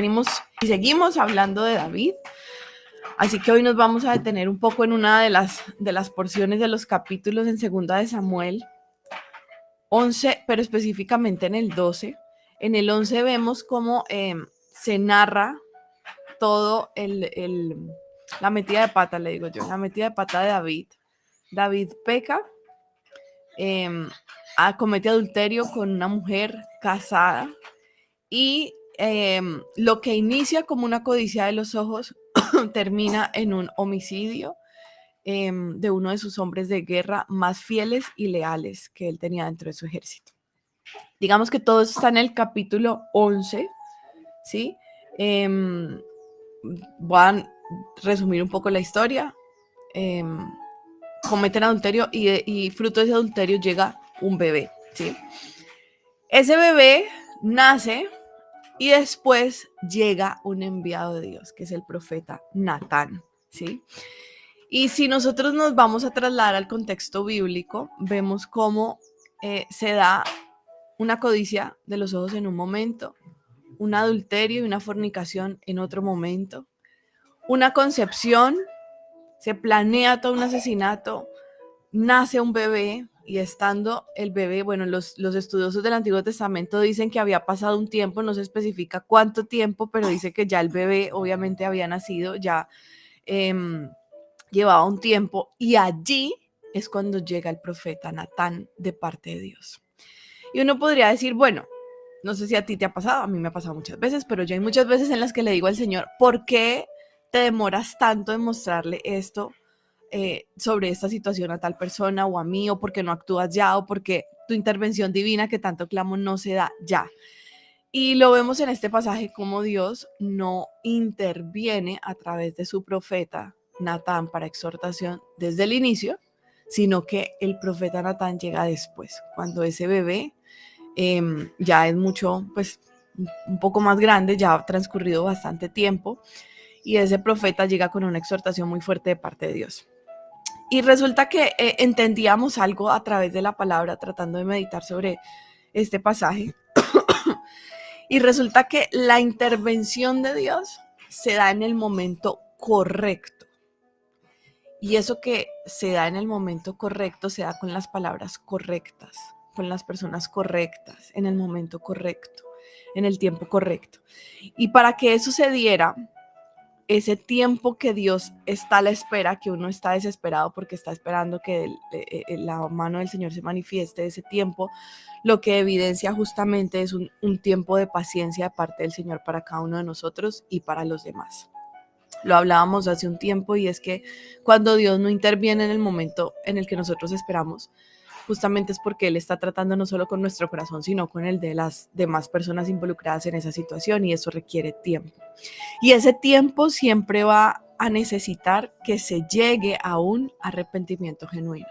venimos y seguimos hablando de David. Así que hoy nos vamos a detener un poco en una de las porciones de los capítulos en 2 de Samuel 11, pero específicamente en el 12. En el 11 vemos cómo se narra todo la metida de pata, le digo yo, la metida de pata de David. David peca, comete adulterio con una mujer casada y lo que inicia como una codicia de los ojos termina en un homicidio de uno de sus hombres de guerra más fieles y leales que él tenía dentro de su ejército. Digamos que todo eso está en el capítulo 11, ¿sí? Voy a resumir un poco la historia. Cometen adulterio y fruto de ese adulterio llega un bebé, ¿sí? Ese bebé nace y después llega un enviado de Dios, que es el profeta Natán, ¿sí? Y si nosotros nos vamos a trasladar al contexto bíblico, vemos cómo se da una codicia de los ojos en un momento, un adulterio y una fornicación en otro momento, una concepción, se planea todo un asesinato, nace un bebé y estando el bebé, bueno, los estudiosos del Antiguo Testamento dicen que había pasado un tiempo, no se especifica cuánto tiempo, pero dice que ya el bebé obviamente había nacido, ya llevaba un tiempo y allí es cuando llega el profeta Natán de parte de Dios. Y uno podría decir, bueno, no sé si a ti te ha pasado, a mí me ha pasado muchas veces, pero yo hay muchas veces en las que le digo al Señor, ¿por qué te demoras tanto en mostrarle esto sobre esta situación a tal persona o a mí? ¿O por qué no actúas ya? ¿O porque tu intervención divina que tanto clamo no se da ya? Y lo vemos en este pasaje como Dios no interviene a través de su profeta Natán para exhortación desde el inicio, sino que el profeta Natán llega después, cuando ese bebé ya es mucho, pues un poco más grande, ya ha transcurrido bastante tiempo, y ese profeta llega con una exhortación muy fuerte de parte de Dios. Y resulta que entendíamos algo a través de la palabra, tratando de meditar sobre este pasaje, y resulta que la intervención de Dios se da en el momento correcto. Y eso que se da en el momento correcto se da con las palabras correctas, con las personas correctas, en el momento correcto, en el tiempo correcto. Y para que eso se diera, ese tiempo que Dios está a la espera, que uno está desesperado porque está esperando que la mano del Señor se manifieste, ese tiempo, lo que evidencia justamente es un tiempo de paciencia de parte del Señor para cada uno de nosotros y para los demás. Lo hablábamos hace un tiempo y es que cuando Dios no interviene en el momento en el que nosotros esperamos, justamente es porque Él está tratando no solo con nuestro corazón, sino con el de las demás personas involucradas en esa situación, y eso requiere tiempo. Y ese tiempo siempre va a necesitar que se llegue a un arrepentimiento genuino.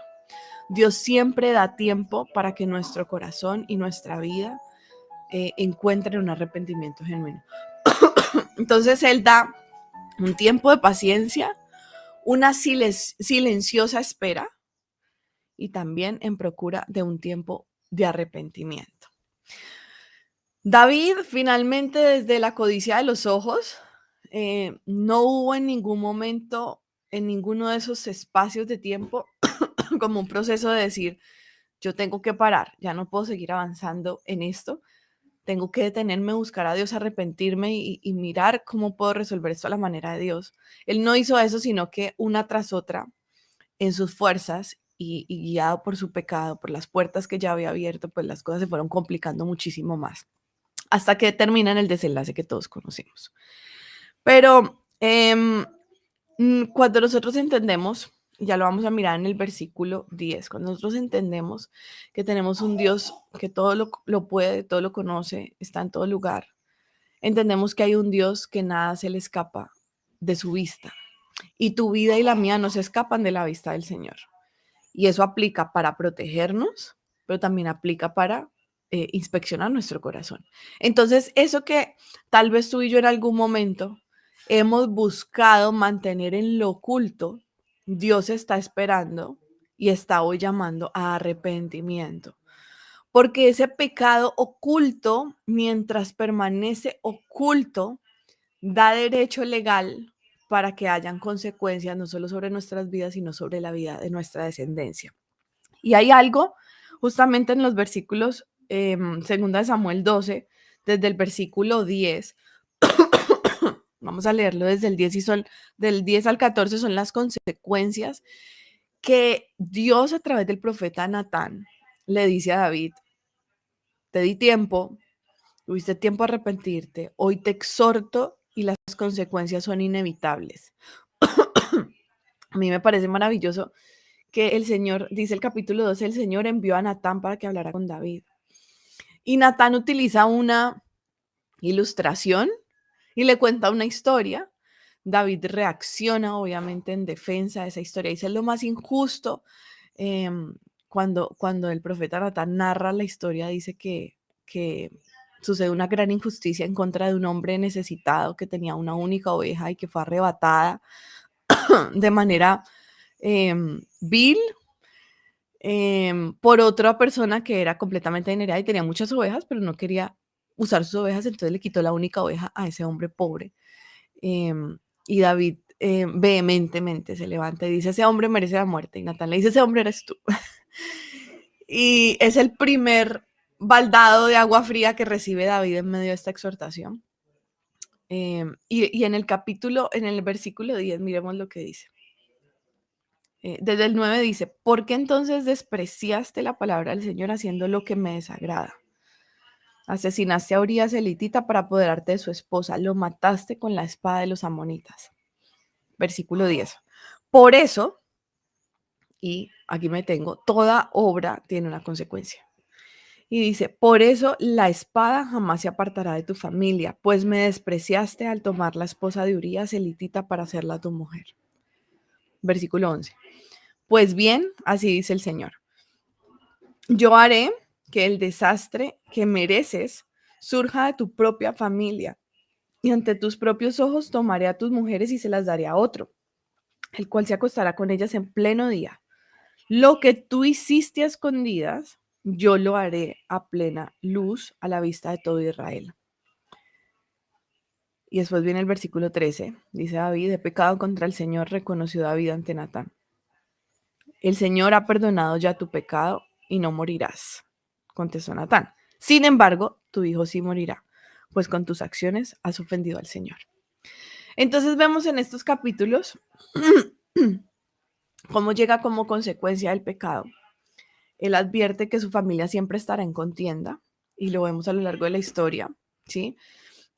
Dios siempre da tiempo para que nuestro corazón y nuestra vida encuentren un arrepentimiento genuino. Entonces Él da un tiempo de paciencia, una silenciosa espera y también en procura de un tiempo de arrepentimiento. David finalmente, desde la codicia de los ojos, no hubo en ningún momento, en ninguno de esos espacios de tiempo, como un proceso de decir, yo tengo que parar, ya no puedo seguir avanzando en esto, tengo que detenerme, buscar a Dios, arrepentirme y mirar cómo puedo resolver esto a la manera de Dios. Él no hizo eso, sino que una tras otra, en sus fuerzas y guiado por su pecado, por las puertas que ya había abierto, pues las cosas se fueron complicando muchísimo más, hasta que termina en el desenlace que todos conocemos. Pero cuando nosotros entendemos, ya lo vamos a mirar en el versículo 10, cuando nosotros entendemos que tenemos un Dios que todo lo puede, todo lo conoce, está en todo lugar, entendemos que hay un Dios que nada se le escapa de su vista, y tu vida y la mía no se escapan de la vista del Señor. Y eso aplica para protegernos, pero también aplica para inspeccionar nuestro corazón. Entonces, eso que tal vez tú y yo en algún momento hemos buscado mantener en lo oculto, Dios está esperando y está hoy llamando a arrepentimiento. Porque ese pecado oculto, mientras permanece oculto, da derecho legal para que hayan consecuencias no solo sobre nuestras vidas, sino sobre la vida de nuestra descendencia. Y hay algo justamente en los versículos, 2 de Samuel 12, desde el versículo 10, vamos a leerlo desde el 10 y son del 10 al 14 son las consecuencias que Dios a través del profeta Natán le dice a David: te di tiempo, tuviste tiempo a arrepentirte, hoy te exhorto y las consecuencias son inevitables. A mí me parece maravilloso que el Señor, dice el capítulo 12, el Señor envió a Natán para que hablara con David. Y Natán utiliza una ilustración y le cuenta una historia. David reacciona obviamente en defensa de esa historia. Dice: es lo más injusto. Cuando el profeta Natán narra la historia, dice que sucede una gran injusticia en contra de un hombre necesitado que tenía una única oveja y que fue arrebatada de manera vil por otra persona que era completamente adinerada y tenía muchas ovejas, pero no quería usar sus ovejas, entonces le quitó la única oveja a ese hombre pobre. Y David vehementemente se levanta y dice: ese hombre merece la muerte. Y Natán le dice: ese hombre eres tú. Y es el primer baldado de agua fría que recibe David en medio de esta exhortación. Y en el versículo 10, miremos lo que dice. Desde el 9 dice: ¿por qué entonces despreciaste la palabra del Señor haciendo lo que me desagrada? Asesinaste a Urías elitita para apoderarte de su esposa, lo mataste con la espada de los amonitas. Versículo 10. Por eso, y aquí me tengo, toda obra tiene una consecuencia. Y dice: por eso la espada jamás se apartará de tu familia, pues me despreciaste al tomar la esposa de Urías elitita para hacerla tu mujer. Versículo 11. Pues bien, así dice el Señor: yo haré que el desastre que mereces surja de tu propia familia, y ante tus propios ojos tomaré a tus mujeres y se las daré a otro, el cual se acostará con ellas en pleno día. Lo que tú hiciste a escondidas, yo lo haré a plena luz a la vista de todo Israel. Y después viene el versículo 13. Dice David: he pecado contra el Señor, reconoció David ante Natán. El Señor ha perdonado ya tu pecado y no morirás, contestó Natán. Sin embargo, tu hijo sí morirá, pues con tus acciones has ofendido al Señor. Entonces vemos en estos capítulos cómo llega como consecuencia del pecado. Él advierte que su familia siempre estará en contienda, y lo vemos a lo largo de la historia, ¿sí?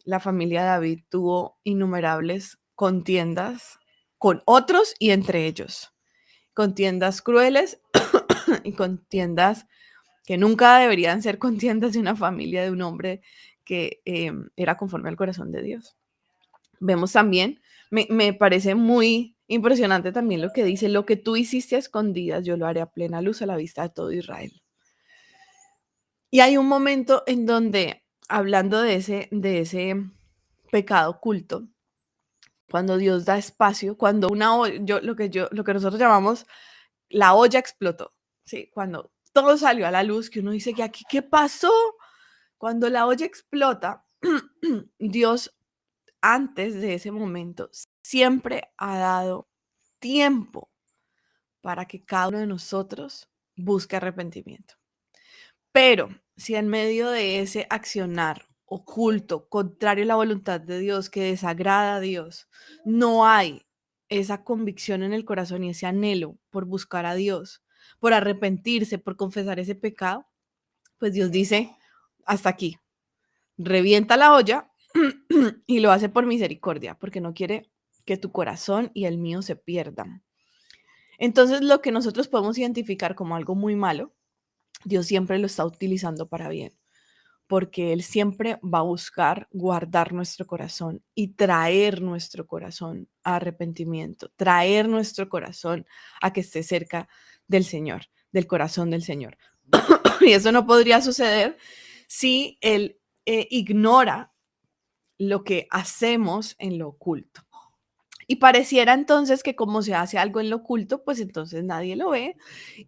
La familia de David tuvo innumerables contiendas con otros y entre ellos. Contiendas crueles y contiendas que nunca deberían ser contiendas de una familia, de un hombre que era conforme al corazón de Dios. Vemos también, me parece muy impresionante también lo que dice: lo que tú hiciste a escondidas, yo lo haré a plena luz a la vista de todo Israel. Y hay un momento en donde, hablando de ese pecado oculto, cuando Dios da espacio, cuando lo que nosotros llamamos la olla explotó, ¿sí? Cuando todo salió a la luz, que uno dice: que aquí, ¿qué pasó? Cuando la olla explota, Dios, antes de ese momento, siempre ha dado tiempo para que cada uno de nosotros busque arrepentimiento. Pero si en medio de ese accionar oculto, contrario a la voluntad de Dios, que desagrada a Dios, no hay esa convicción en el corazón y ese anhelo por buscar a Dios, por arrepentirse, por confesar ese pecado, pues Dios dice: hasta aquí, revienta la olla y lo hace por misericordia, porque no quiere que tu corazón y el mío se pierdan. Entonces, lo que nosotros podemos identificar como algo muy malo, Dios siempre lo está utilizando para bien, porque Él siempre va a buscar guardar nuestro corazón y traer nuestro corazón a arrepentimiento, traer nuestro corazón a que esté cerca del Señor, del corazón del Señor. Y eso no podría suceder si Él ignora lo que hacemos en lo oculto. Y pareciera entonces que como se hace algo en lo oculto, pues entonces nadie lo ve.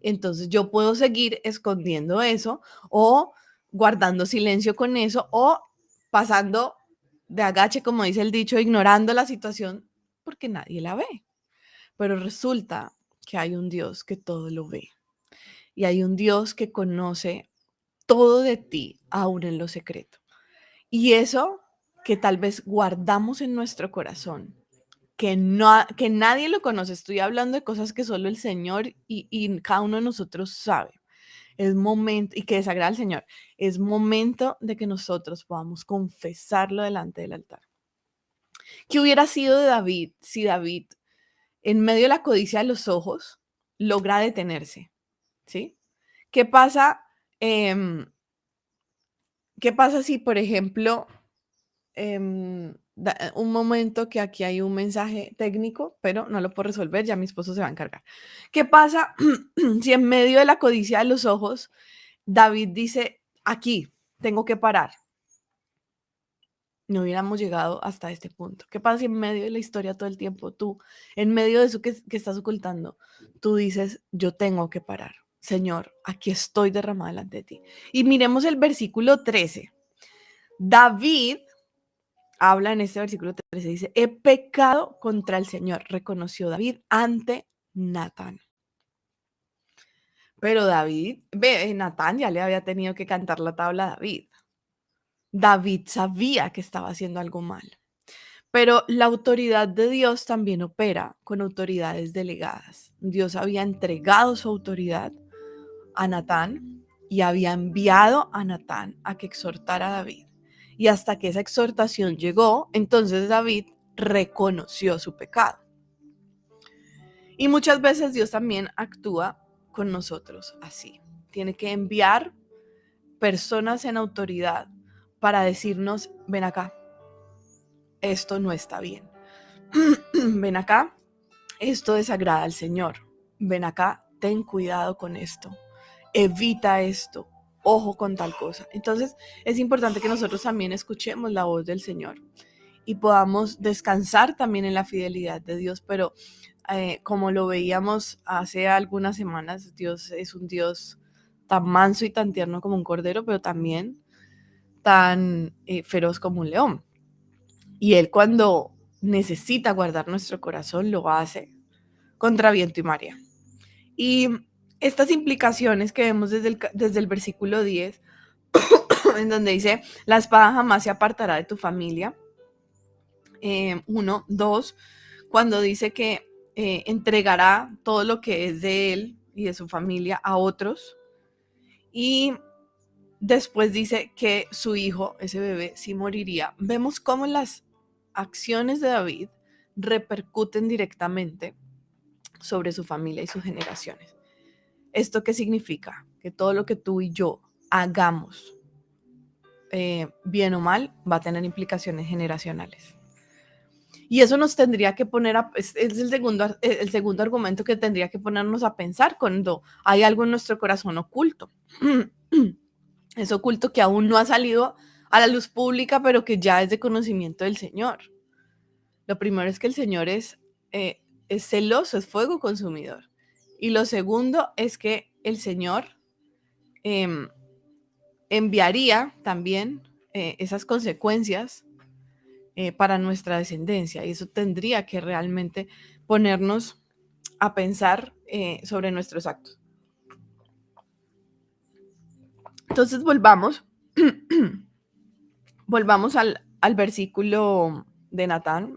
Entonces yo puedo seguir escondiendo eso o guardando silencio con eso o pasando de agache, como dice el dicho, ignorando la situación porque nadie la ve. Pero resulta que hay un Dios que todo lo ve y hay un Dios que conoce todo de ti, aún en lo secreto. Y eso que tal vez guardamos en nuestro corazón, que nadie lo conoce, estoy hablando de cosas que solo el Señor y cada uno de nosotros sabe. Es momento, y que desagrada al Señor, es momento de que nosotros podamos confesarlo delante del altar. ¿Qué hubiera sido de David si David, en medio de la codicia de los ojos, logra detenerse? ¿Sí? ¿Qué pasa? em, ¿Qué pasa si, por ejemplo, un momento que aquí hay un mensaje técnico, pero no lo puedo resolver, ya mi esposo se va a encargar? ¿Qué pasa si en medio de la codicia de los ojos, David dice, aquí, tengo que parar? No hubiéramos llegado hasta este punto. ¿Qué pasa si en medio de la historia todo el tiempo tú, en medio de eso que estás ocultando, tú dices, yo tengo que parar? Señor, aquí estoy derramada delante de ti. Y miremos el versículo 13. David habla en este versículo 13, dice, he pecado contra el Señor, reconoció David ante Natán. Pero David, Natán ya le había tenido que cantar la tabla a David. David sabía que estaba haciendo algo mal. Pero la autoridad de Dios también opera con autoridades delegadas. Dios había entregado su autoridad a Natán y había enviado a Natán a que exhortara a David. Y hasta que esa exhortación llegó, entonces David reconoció su pecado. Y muchas veces Dios también actúa con nosotros así. Tiene que enviar personas en autoridad para decirnos, ven acá, esto no está bien. Ven acá, esto desagrada al Señor. Ven acá, ten cuidado con esto. Evita esto. Ojo con tal cosa. Entonces es importante que nosotros también escuchemos la voz del Señor y podamos descansar también en la fidelidad de Dios. Pero como lo veíamos hace algunas semanas, Dios es un Dios tan manso y tan tierno como un cordero, pero también tan feroz como un león. Y Él, cuando necesita guardar nuestro corazón, lo hace contra viento y marea. Y estas implicaciones que vemos desde el versículo 10, en donde dice, la espada jamás se apartará de tu familia. 1, 2, cuando dice que entregará todo lo que es de él y de su familia a otros. Y después dice que su hijo, ese bebé, sí moriría. Vemos cómo las acciones de David repercuten directamente sobre su familia y sus generaciones. ¿Esto qué significa? Que todo lo que tú y yo hagamos, bien o mal, va a tener implicaciones generacionales. Y eso nos tendría que poner, es el segundo argumento que tendría que ponernos a pensar cuando hay algo en nuestro corazón oculto. Es oculto que aún no ha salido a la luz pública, pero que ya es de conocimiento del Señor. Lo primero es que el Señor es celoso, es fuego consumidor. Y lo segundo es que el Señor eh, enviaría también esas consecuencias para nuestra descendencia. Y eso tendría que realmente ponernos a pensar sobre nuestros actos. Entonces volvamos al versículo de Natán,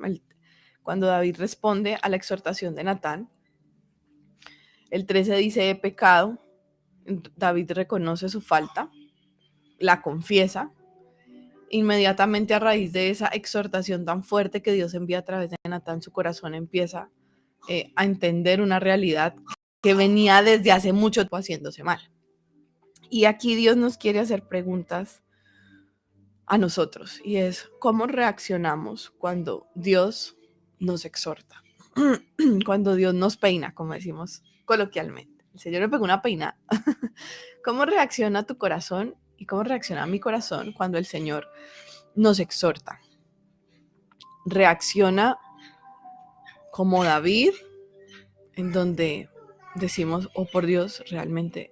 cuando David responde a la exhortación de Natán. El 13 dice, he pecado. David reconoce su falta, la confiesa. Inmediatamente a raíz de esa exhortación tan fuerte que Dios envía a través de Natán, su corazón empieza a entender una realidad que venía desde hace mucho tiempo haciéndose mal. Y aquí Dios nos quiere hacer preguntas a nosotros, y es cómo reaccionamos cuando Dios nos exhorta, cuando Dios nos peina, como decimos coloquialmente. El Señor me pegó una peina. ¿Cómo reacciona tu corazón y cómo reacciona mi corazón cuando el Señor nos exhorta? Reacciona como David, en donde decimos, oh por Dios, realmente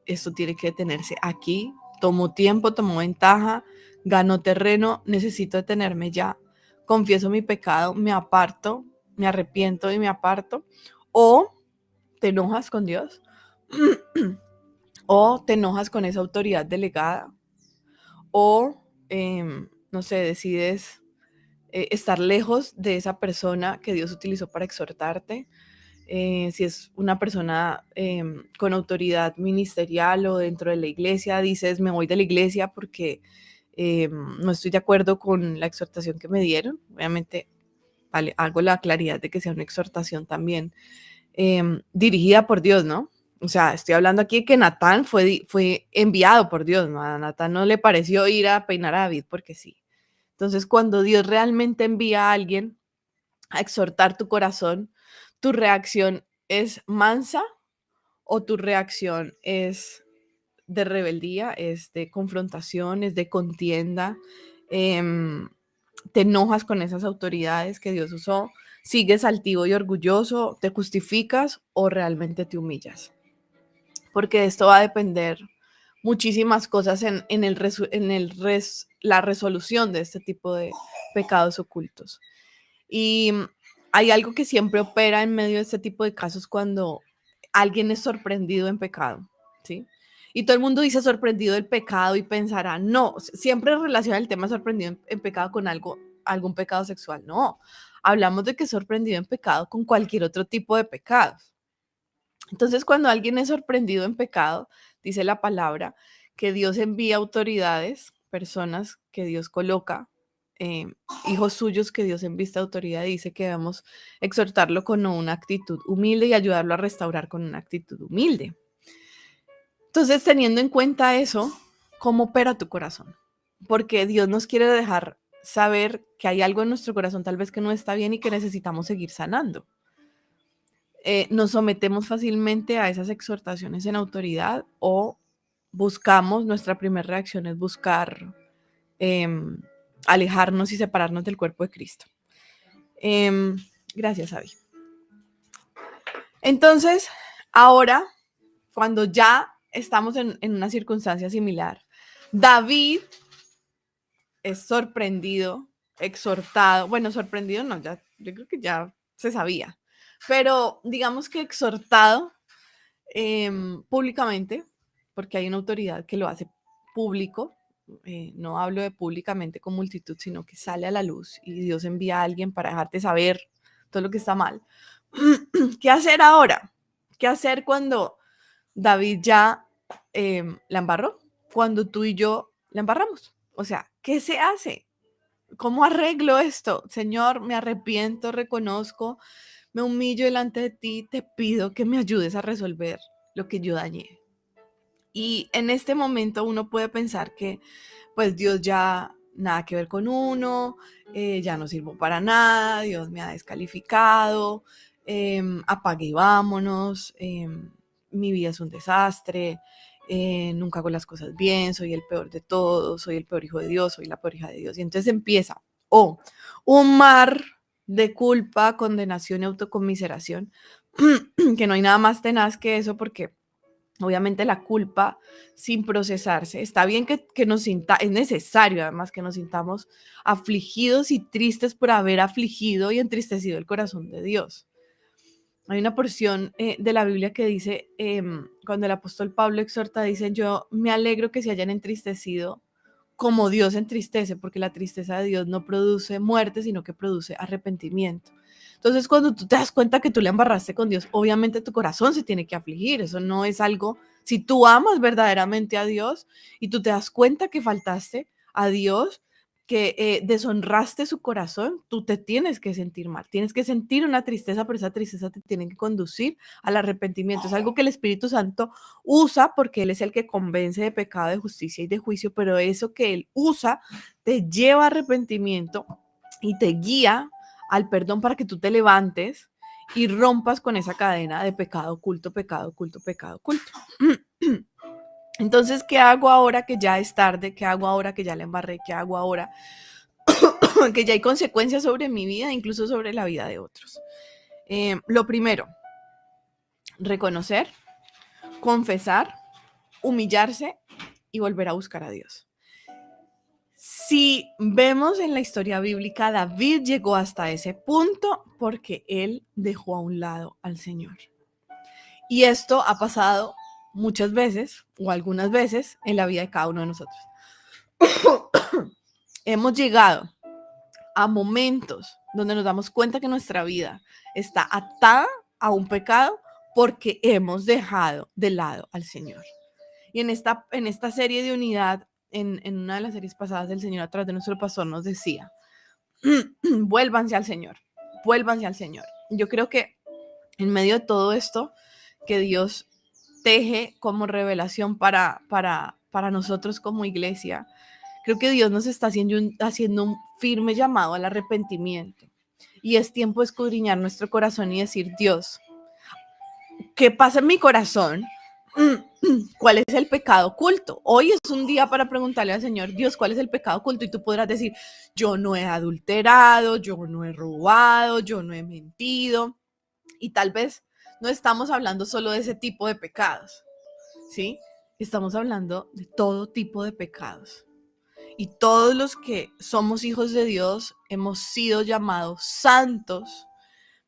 esto tiene que detenerse aquí, tomó tiempo, tomó ventaja, ganó terreno, necesito detenerme ya, confieso mi pecado, me aparto, me arrepiento y me aparto, o te enojas con Dios, o te enojas con esa autoridad delegada, o, no sé, decides estar lejos de esa persona que Dios utilizó para exhortarte. Si es una persona con autoridad ministerial o dentro de la iglesia, dices, me voy de la iglesia porque no estoy de acuerdo con la exhortación que me dieron. Obviamente, vale, hago la claridad de que sea una exhortación también dirigida por Dios, ¿no? O sea, estoy hablando aquí de que Natán fue enviado por Dios, ¿no? A Natán no le pareció ir a peinar a David porque sí. Entonces, cuando Dios realmente envía a alguien a exhortar tu corazón, tu reacción es mansa o tu reacción es de rebeldía, es de confrontación, es de contienda, em, te enojas con esas autoridades que Dios usó, sigues altivo y orgulloso, te justificas o realmente te humillas. Porque de esto va a depender muchísimas cosas la resolución de este tipo de pecados ocultos. Y hay algo que siempre opera en medio de este tipo de casos cuando alguien es sorprendido en pecado, ¿sí? Y todo el mundo dice sorprendido del pecado y pensará, no, siempre relaciona el tema sorprendido en pecado con algo, algún pecado sexual. No, hablamos de que es sorprendido en pecado con cualquier otro tipo de pecados. Entonces, cuando alguien es sorprendido en pecado, dice la palabra que Dios envía autoridades, personas que Dios coloca, eh, hijos suyos que Dios envista autoridad, y dice que debemos exhortarlo con una actitud humilde y ayudarlo a restaurar con una actitud humilde. Entonces, teniendo en cuenta eso, ¿cómo opera tu corazón? Porque Dios nos quiere dejar saber que hay algo en nuestro corazón tal vez que no está bien y que necesitamos seguir sanando. Nos sometemos fácilmente a esas exhortaciones en autoridad o buscamos, nuestra primera reacción es buscar em, alejarnos y separarnos del cuerpo de Cristo. Em, gracias, Abby. Entonces, ahora, cuando ya estamos en una circunstancia similar, David es sorprendido, exhortado, bueno, sorprendido no, ya, yo creo que ya se sabía, pero digamos que exhortado públicamente, porque hay una autoridad que lo hace público, no hablo de públicamente con multitud, sino que sale a la luz y Dios envía a alguien para dejarte saber todo lo que está mal. ¿Qué hacer ahora? ¿Qué hacer cuando David ya la embarró? Cuando tú y yo la embarramos. O sea, ¿qué se hace? ¿Cómo arreglo esto? Señor, me arrepiento, reconozco, me humillo delante de ti, te pido que me ayudes a resolver lo que yo dañé. Y en este momento uno puede pensar que pues Dios ya nada que ver con uno, ya no sirvo para nada, Dios me ha descalificado, apague y vámonos, mi vida es un desastre, nunca hago las cosas bien, soy el peor de todos, soy el peor hijo de Dios, soy la peor hija de Dios. Y entonces empieza, un mar de culpa, condenación y autocomiseración, que no hay nada más tenaz que eso porque obviamente la culpa sin procesarse. Está bien que nos sinta, es necesario además que nos sintamos afligidos y tristes por haber afligido y entristecido el corazón de Dios. Hay una porción de la Biblia que dice, cuando el apóstol Pablo exhorta, dice, yo me alegro que se hayan entristecido como Dios entristece, porque la tristeza de Dios no produce muerte, sino que produce arrepentimiento. Entonces, cuando tú te das cuenta que tú le embarraste con Dios, obviamente tu corazón se tiene que afligir. Eso no es algo, si tú amas verdaderamente a Dios y tú te das cuenta que faltaste a Dios, que deshonraste su corazón, tú te tienes que sentir mal, tienes que sentir una tristeza, pero esa tristeza te tiene que conducir al arrepentimiento. Es algo que el Espíritu Santo usa porque Él es el que convence de pecado, de justicia y de juicio, pero eso que Él usa te lleva a arrepentimiento y te guía al perdón para que tú te levantes y rompas con esa cadena de pecado oculto, pecado oculto, pecado oculto. Entonces, ¿qué hago ahora que ya es tarde? ¿Qué hago ahora que ya la embarré? ¿Qué hago ahora que ya hay consecuencias sobre mi vida, incluso sobre la vida de otros? Lo primero, reconocer, confesar, humillarse y volver a buscar a Dios. Si vemos en la historia bíblica, David llegó hasta ese punto porque él dejó a un lado al Señor. Y esto ha pasado muchas veces o algunas veces en la vida de cada uno de nosotros. Hemos llegado a momentos donde nos damos cuenta que nuestra vida está atada a un pecado porque hemos dejado de lado al Señor. Y en esta serie de unidad, en una de las series pasadas, el Señor a través de nuestro pastor nos decía, vuélvanse al Señor, vuélvanse al Señor. Yo creo que en medio de todo esto que Dios teje como revelación para nosotros como iglesia, creo que Dios nos está haciendo un firme llamado al arrepentimiento. Y es tiempo de escudriñar nuestro corazón y decir, Dios, ¿qué pasa en mi corazón? ¿Cuál es el pecado oculto? Hoy es un día para preguntarle al Señor, Dios, ¿cuál es el pecado oculto? Y tú podrás decir, yo no he adulterado, yo no he robado, yo no he mentido. Y tal vez no estamos hablando solo de ese tipo de pecados, ¿sí? Estamos hablando de todo tipo de pecados. Y todos los que somos hijos de Dios hemos sido llamados santos,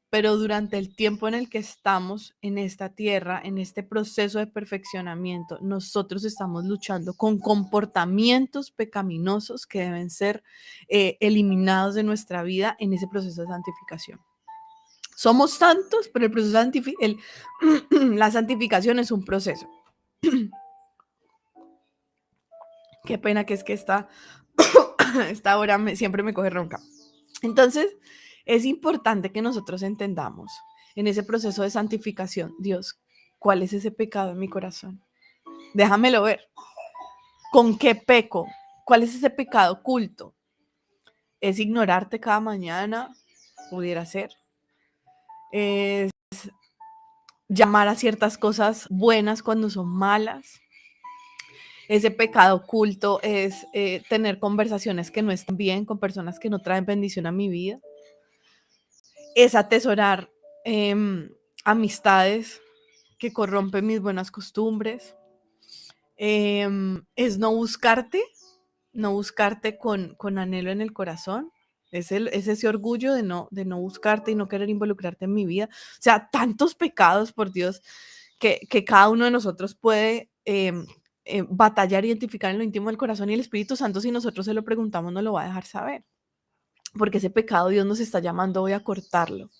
pero durante el tiempo en el que estamos en esta tierra, en este proceso de perfeccionamiento, nosotros estamos luchando con comportamientos pecaminosos que deben ser eliminados de nuestra vida en ese proceso de santificación. Somos santos, pero el proceso de la santificación es un proceso. Qué pena que es que esta hora siempre me coge ronca. Entonces, es importante que nosotros entendamos en ese proceso de santificación, Dios, ¿cuál es ese pecado en mi corazón? Déjamelo ver. ¿Con qué peco? ¿Cuál es ese pecado oculto? ¿Es ignorarte cada mañana? Pudiera ser. ¿Es llamar a ciertas cosas buenas cuando son malas? Ese pecado oculto es tener conversaciones que no están bien con personas que no traen bendición a mi vida. Es atesorar amistades que corrompen mis buenas costumbres. Es no buscarte con anhelo en el corazón. Es ese orgullo de no buscarte y no querer involucrarte en mi vida. O sea, tantos pecados, por Dios, que cada uno de nosotros puede batallar, identificar en lo íntimo del corazón, y el Espíritu Santo, si nosotros se lo preguntamos, no lo va a dejar saber. Porque ese pecado Dios nos está llamando hoy a cortarlo.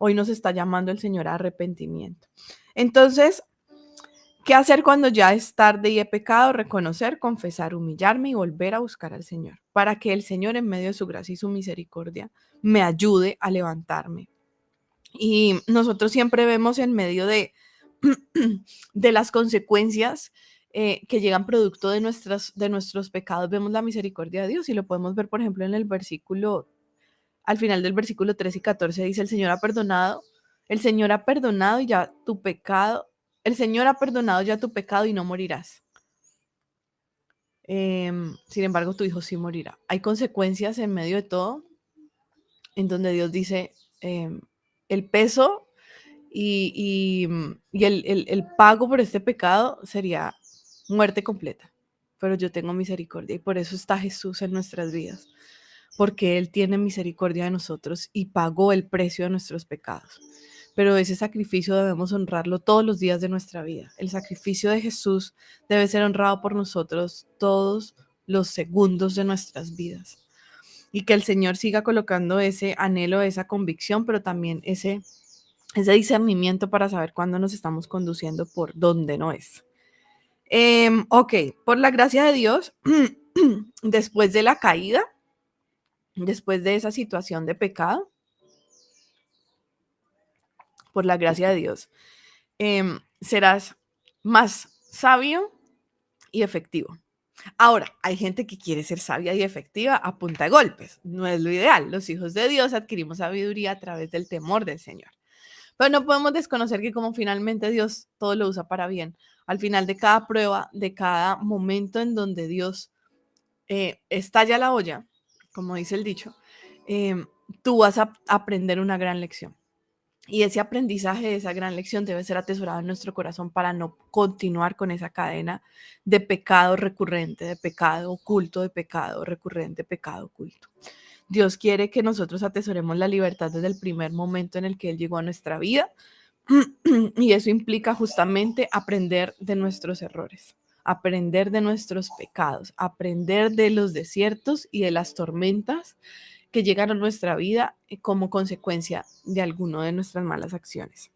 Hoy nos está llamando el Señor a arrepentimiento. Entonces, ¿qué hacer cuando ya es tarde y he pecado? Reconocer, confesar, humillarme y volver a buscar al Señor, para que el Señor, en medio de su gracia y su misericordia, me ayude a levantarme. Y nosotros siempre vemos en medio de las consecuencias que llegan producto de nuestros pecados, vemos la misericordia de Dios, y lo podemos ver, por ejemplo, en el versículo, al final del versículo 13 y 14, dice, el Señor ha perdonado y ya tu pecado, el Señor ha perdonado ya tu pecado y no morirás. Sin embargo, tu hijo sí morirá. Hay consecuencias en medio de todo, en donde Dios dice, el peso y el pago por este pecado sería muerte completa, pero yo tengo misericordia, y por eso está Jesús en nuestras vidas, porque Él tiene misericordia de nosotros y pagó el precio de nuestros pecados. Pero ese sacrificio debemos honrarlo todos los días de nuestra vida. El sacrificio de Jesús debe ser honrado por nosotros todos los segundos de nuestras vidas. Y que el Señor siga colocando ese anhelo, esa convicción, pero también ese discernimiento para saber cuándo nos estamos conduciendo por donde no es. Ok, por la gracia de Dios, después de la caída, después de esa situación de pecado, por la gracia de Dios, serás más sabio y efectivo. Ahora, hay gente que quiere ser sabia y efectiva a punta de golpes. No es lo ideal. Los hijos de Dios adquirimos sabiduría a través del temor del Señor. Pero no podemos desconocer que como finalmente Dios todo lo usa para bien, al final de cada prueba, de cada momento en donde Dios estalla la olla, como dice el dicho, tú vas a aprender una gran lección. Y ese aprendizaje, esa gran lección debe ser atesorado en nuestro corazón para no continuar con esa cadena de pecado recurrente, de pecado oculto, de pecado recurrente, pecado oculto. Dios quiere que nosotros atesoremos la libertad desde el primer momento en el que Él llegó a nuestra vida. Y eso implica justamente aprender de nuestros errores, aprender de nuestros pecados, aprender de los desiertos y de las tormentas que llegan a nuestra vida como consecuencia de alguno de nuestras malas acciones.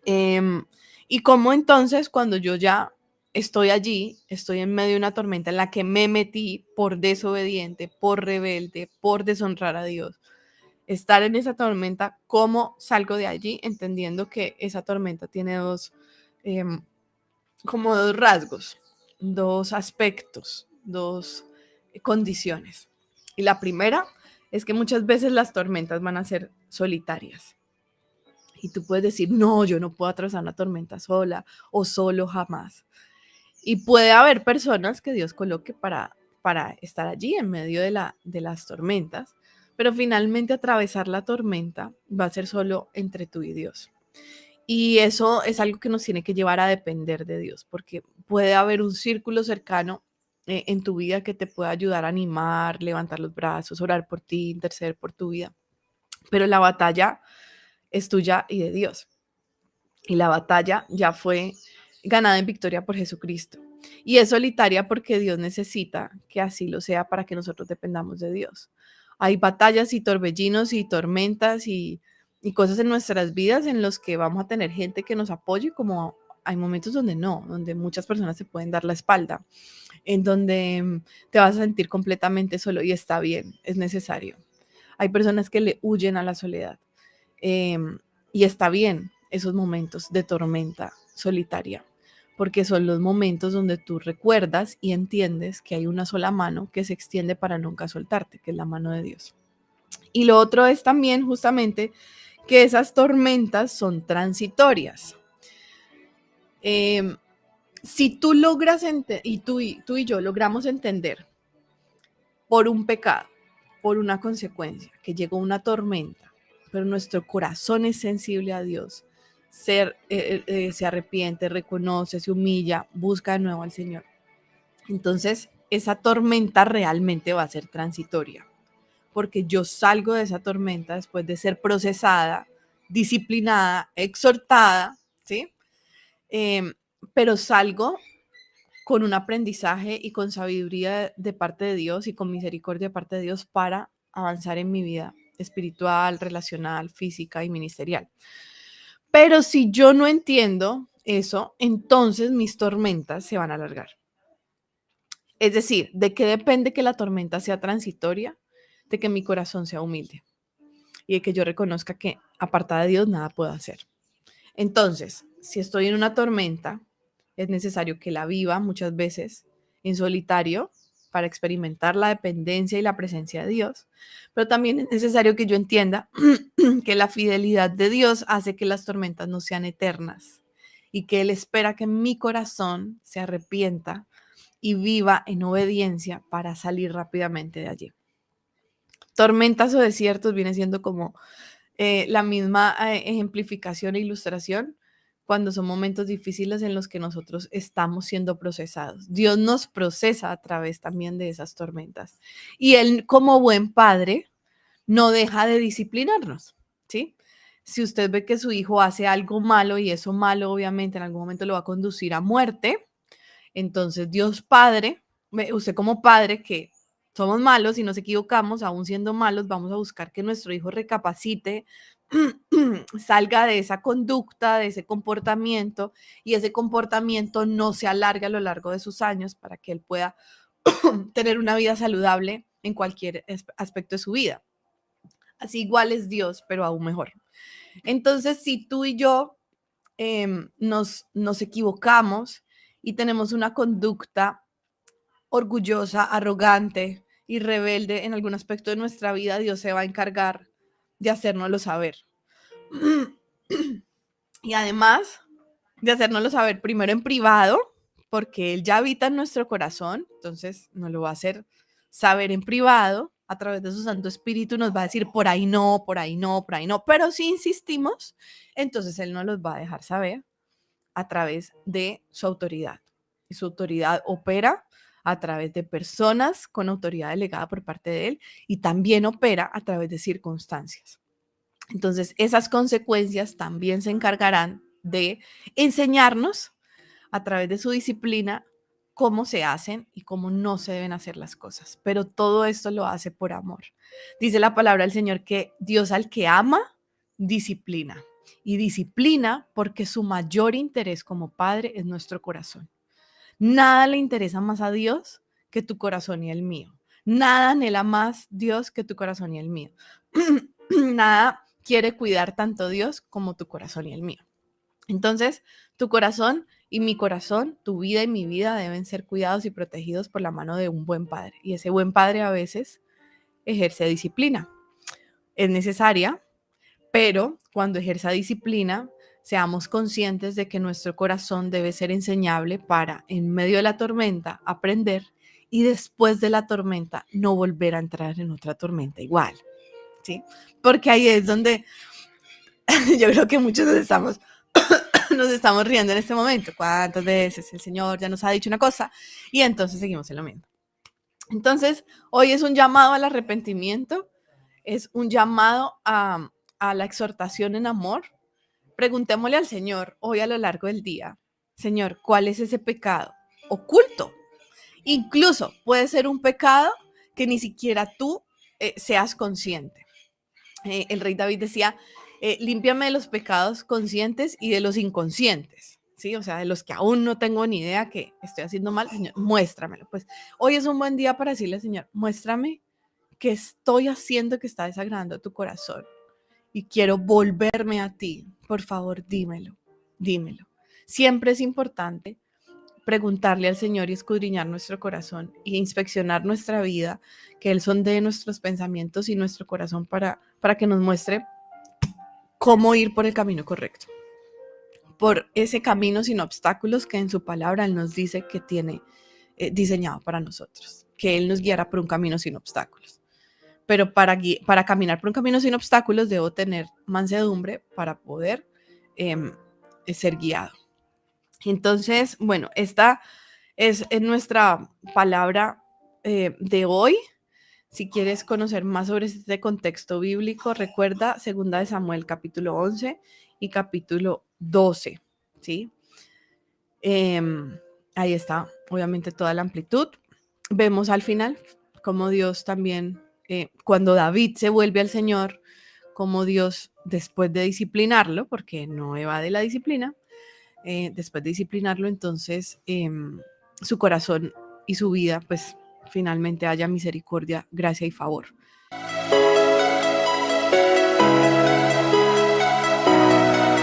Em, y cómo entonces cuando yo ya estoy allí, estoy en medio de una tormenta en la que me metí por desobediente, por rebelde, por deshonrar a Dios, estar en esa tormenta, ¿cómo salgo de allí entendiendo que esa tormenta tiene em, como dos rasgos, dos aspectos, dos condiciones? Y la primera es que muchas veces las tormentas van a ser solitarias. Y tú puedes decir, no, yo no puedo atravesar una tormenta sola o solo jamás. Y puede haber personas que Dios coloque para estar allí en medio de las tormentas, pero finalmente atravesar la tormenta va a ser solo entre tú y Dios. Y eso es algo que nos tiene que llevar a depender de Dios, porque puede haber un círculo cercano en tu vida que te pueda ayudar a animar, levantar los brazos, orar por ti, interceder por tu vida. Pero la batalla es tuya y de Dios. Y la batalla ya fue ganada en victoria por Jesucristo. Y es solitaria porque Dios necesita que así lo sea para que nosotros dependamos de Dios. Hay batallas y torbellinos y tormentas y cosas en nuestras vidas en los que vamos a tener gente que nos apoye, como hay momentos donde no, donde muchas personas se pueden dar la espalda, en donde te vas a sentir completamente solo y está bien, es necesario. Hay personas que le huyen a la soledad. Y está bien esos momentos de tormenta solitaria, porque son los momentos donde tú recuerdas y entiendes que hay una sola mano que se extiende para nunca soltarte, que es la mano de Dios. Y lo otro es también justamente que esas tormentas son transitorias. Eh, si tú logras tú y yo logramos entender por un pecado, por una consecuencia, que llegó una tormenta, pero nuestro corazón es sensible a Dios, se arrepiente, reconoce, se humilla, busca de nuevo al Señor. Entonces, esa tormenta realmente va a ser transitoria, porque yo salgo de esa tormenta después de ser procesada, disciplinada, exhortada, ¿sí? Em, pero salgo con un aprendizaje y con sabiduría de parte de Dios y con misericordia de parte de Dios para avanzar en mi vida espiritual, relacional, física y ministerial. Pero si yo no entiendo eso, entonces mis tormentas se van a alargar. Es decir, ¿de qué depende que la tormenta sea transitoria? De que mi corazón sea humilde y de que yo reconozca que apartada de Dios nada puedo hacer. Entonces, si estoy en una tormenta, es necesario que la viva muchas veces en solitario para experimentar la dependencia y la presencia de Dios, pero también es necesario que yo entienda que la fidelidad de Dios hace que las tormentas no sean eternas y que Él espera que mi corazón se arrepienta y viva en obediencia para salir rápidamente de allí. Tormentas o desiertos viene siendo como la misma ejemplificación e ilustración cuando son momentos difíciles en los que nosotros estamos siendo procesados. Dios nos procesa a través también de esas tormentas. Y Él, como buen padre, no deja de disciplinarnos, ¿sí? Si usted ve que su hijo hace algo malo y eso malo obviamente en algún momento lo va a conducir a muerte, entonces Dios Padre, usted como padre que somos malos y nos equivocamos, aún siendo malos, vamos a buscar que nuestro hijo recapacite, salga de esa conducta, de ese comportamiento, y ese comportamiento no se alargue a lo largo de sus años para que él pueda tener una vida saludable en cualquier aspecto de su vida. Así igual es Dios, pero aún mejor. Entonces, si tú y yo nos equivocamos y tenemos una conducta orgullosa, arrogante y rebelde en algún aspecto de nuestra vida, Dios se va a encargar de hacérnoslo saber. Y además de hacérnoslo saber primero en privado, porque Él ya habita en nuestro corazón, entonces nos lo va a hacer saber en privado, a través de su Santo Espíritu nos va a decir por ahí no, por ahí no, por ahí no, pero si insistimos, entonces Él nos los va a dejar saber a través de su autoridad. Y su autoridad opera a través de personas con autoridad delegada por parte de Él y también opera a través de circunstancias. Entonces, esas consecuencias también se encargarán de enseñarnos a través de su disciplina cómo se hacen y cómo no se deben hacer las cosas. Pero todo esto lo hace por amor. Dice la palabra del Señor que Dios al que ama, disciplina. Y disciplina porque su mayor interés como padre es nuestro corazón. Nada le interesa más a Dios que tu corazón y el mío. Nada anhela más Dios que tu corazón y el mío. Nada quiere cuidar tanto Dios como tu corazón y el mío. Entonces, tu corazón y mi corazón, tu vida y mi vida deben ser cuidados y protegidos por la mano de un buen padre. Y ese buen padre a veces ejerce disciplina. Es necesaria, pero cuando ejerza disciplina, seamos conscientes de que nuestro corazón debe ser enseñable para, en medio de la tormenta, aprender y después de la tormenta no volver a entrar en otra tormenta igual, ¿sí? Porque ahí es donde yo creo que muchos nos estamos riendo en este momento. ¿Cuántas veces el Señor ya nos ha dicho una cosa y entonces seguimos en lo mismo? Entonces, hoy es un llamado al arrepentimiento, es un llamado a la exhortación en amor. Preguntémosle al Señor hoy a lo largo del día, Señor, ¿cuál es ese pecado oculto? Incluso puede ser un pecado que ni siquiera tú seas consciente. El rey David decía, límpiame de los pecados conscientes y de los inconscientes, ¿sí? O sea, de los que aún no tengo ni idea que estoy haciendo mal, Señor, muéstramelo. Pues hoy es un buen día para decirle, Señor, muéstrame qué estoy haciendo que está desagradando tu corazón y quiero volverme a ti. Por favor, dímelo, dímelo. Siempre es importante preguntarle al Señor y escudriñar nuestro corazón y inspeccionar nuestra vida, que Él sondee nuestros pensamientos y nuestro corazón para que nos muestre cómo ir por el camino correcto, por ese camino sin obstáculos que en su palabra Él nos dice que tiene diseñado para nosotros, que Él nos guiará por un camino sin obstáculos. Pero para caminar por un camino sin obstáculos debo tener mansedumbre para poder ser guiado. Entonces, bueno, esta es nuestra palabra de hoy. Si quieres conocer más sobre este contexto bíblico, recuerda 2 de Samuel capítulo 11 y capítulo 12, ¿sí? Ahí está, obviamente, toda la amplitud. Vemos al final cómo Dios también, cuando David se vuelve al Señor, como Dios, después de disciplinarlo, porque no evade la disciplina, después de disciplinarlo, entonces su corazón y su vida, pues finalmente haya misericordia, gracia y favor.